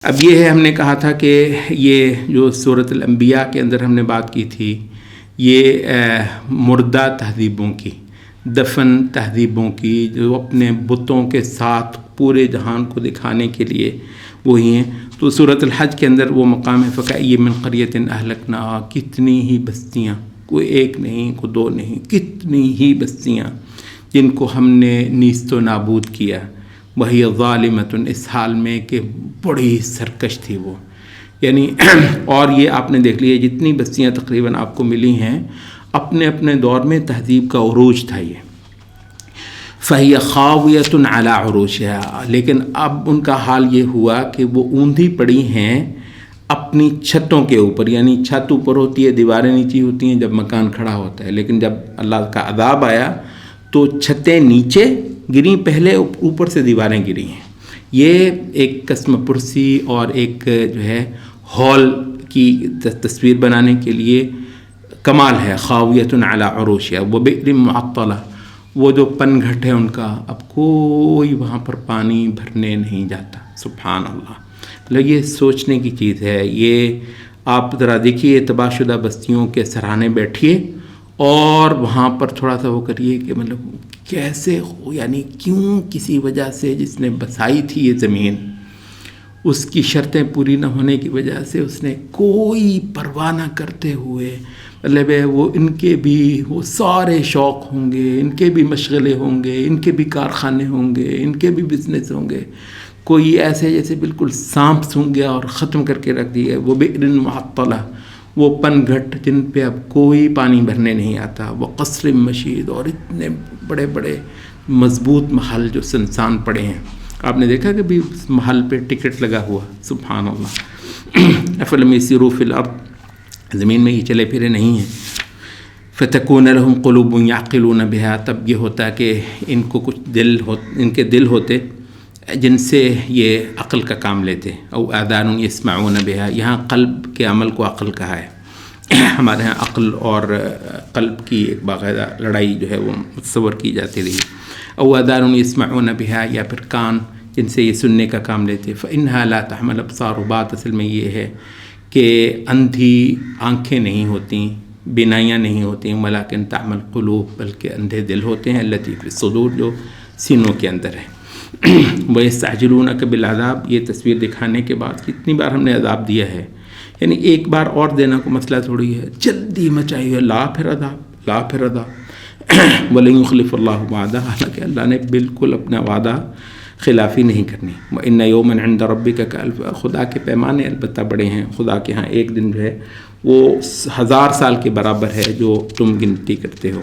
اب یہ ہے، ہم نے کہا تھا کہ یہ جو سورۃ الانبیاء کے اندر ہم نے بات کی تھی، یہ مردہ تہذیبوں کی، دفن تہذیبوں کی، جو اپنے بتوں کے ساتھ پورے جہان کو دکھانے کے لیے وہی ہیں۔ تو سورۃ الحج کے اندر وہ مقام ہے فَكَأَيٍّ مِّن قَرْيَةٍ أَهْلَكْنَاهَا، کتنی ہی بستیاں، کوئی ایک نہیں، کوئی دو نہیں، کتنی ہی بستیاں جن کو ہم نے نیست و نابود کیا، وہی ظالمۃ، اس حال میں کہ بڑی سرکش تھی وہ، یعنی اور یہ آپ نے دیکھ لیا جتنی بستیاں تقریباً آپ کو ملی ہیں اپنے اپنے دور میں تہذیب کا عروج تھا یہ۔ فَهِيَ خَاوِيَةٌ عَلَىٰ عُرُوشِهَا، لیکن اب ان کا حال یہ ہوا کہ وہ اوندھی پڑی ہیں اپنی چھتوں کے اوپر، یعنی چھت اوپر ہوتی ہے، دیواریں نیچے ہوتی ہیں جب مکان کھڑا ہوتا ہے، لیکن جب اللہ کا عذاب آیا تو چھتیں نیچے گریں، پہلے اوپر سے دیواریں گری ہیں۔ یہ ایک قسم پرسی اور ایک جو ہے ہال کی تصویر بنانے کے لیے کمال ہے۔ خاویۃ علی عروشها وبئر معطلہ، وہ جو پن گھٹ ہے ان کا، اب کوئی وہاں پر پانی بھرنے نہیں جاتا، سبحان اللہ۔ مطلب یہ سوچنے کی چیز ہے۔ یہ آپ ذرا دیکھیے تباہ شدہ بستیوں کے سراہانے بیٹھیے اور وہاں پر تھوڑا سا وہ کریے کہ مطلب کیسے ہو، یعنی کیوں کسی وجہ سے جس نے بسائی تھی یہ زمین، اس کی شرطیں پوری نہ ہونے کی وجہ سے اس نے کوئی پرواہ نہ کرتے ہوئے، مطلب ہے وہ ان کے بھی وہ سارے شوق ہوں گے، ان کے بھی مشغلے ہوں گے، ان کے بھی کارخانے ہوں گے، ان کے بھی بزنس ہوں گے، کوئی ایسے جیسے بالکل سانپ سونگ گیا اور ختم کر کے رکھ دیا۔ وہ بئر معطلہ، وہ پن گھٹ جن پہ اب کوئی پانی بھرنے نہیں آتا، وہ قصر مشید، اور اتنے بڑے بڑے مضبوط محل جو سنسان پڑے ہیں۔ آپ نے دیکھا کہ بھی اس محل پہ ٹکٹ لگا ہوا، سبحان اللہ۔ افلم یسیروا فی الارض، زمین میں یہ چلے پھرے نہیں ہیں۔ فتکون لہم قلوب یعقلون بہا، تب یہ ہوتا کہ ان کو کچھ ان کے دل ہوتے جن سے یہ عقل کا کام لیتے، او آذان یسمعون بہا، یہاں قلب کے عمل کو عقل کہا ہے، ہمارے ہاں عقل اور قلب کی ایک باقاعدہ لڑائی جو ہے وہ متصور کی جاتی رہی۔ او آذان یسمعون بہا، یا پھر کان جن سے یہ سننے کا کام لیتے۔ فإنها لا تحمل الابصار، بات اصل میں یہ ہے کہ اندھی آنکھیں نہیں ہوتیں، بینائیاں نہیں ہوتیں، ولکن تعمل القلوب، بلکہ اندھے دل ہوتے ہیں، التی فی الصدور، جو سینوں کے اندر ہے۔ وَيَسْتَعْجِلُونَكَ بِالْعَذَابِ، یہ تصویر دکھانے کے بعد کتنی بار ہم نے عذاب دیا ہے، یعنی ایک بار اور دینا کو مسئلہ تھوڑی ہے، جلدی مچائی ہے، لا پھر عذاب، لا پھر عذاب۔ وَلَن يُخْلِفَ اللَّهُ وَعْدَهُ، حالانکہ اللہ نے بالکل اپنا وعدہ خلافی نہیں کرنی۔ وَإِنَّ يَوْمًا عِندَ رَبِّكَ كَأَلْفِ، خدا کے پیمانے البتہ بڑے ہیں، خدا کے ہاں ایک دن جو ہے وہ 1000 سال کے برابر ہے جو تم گنتی کرتے ہو۔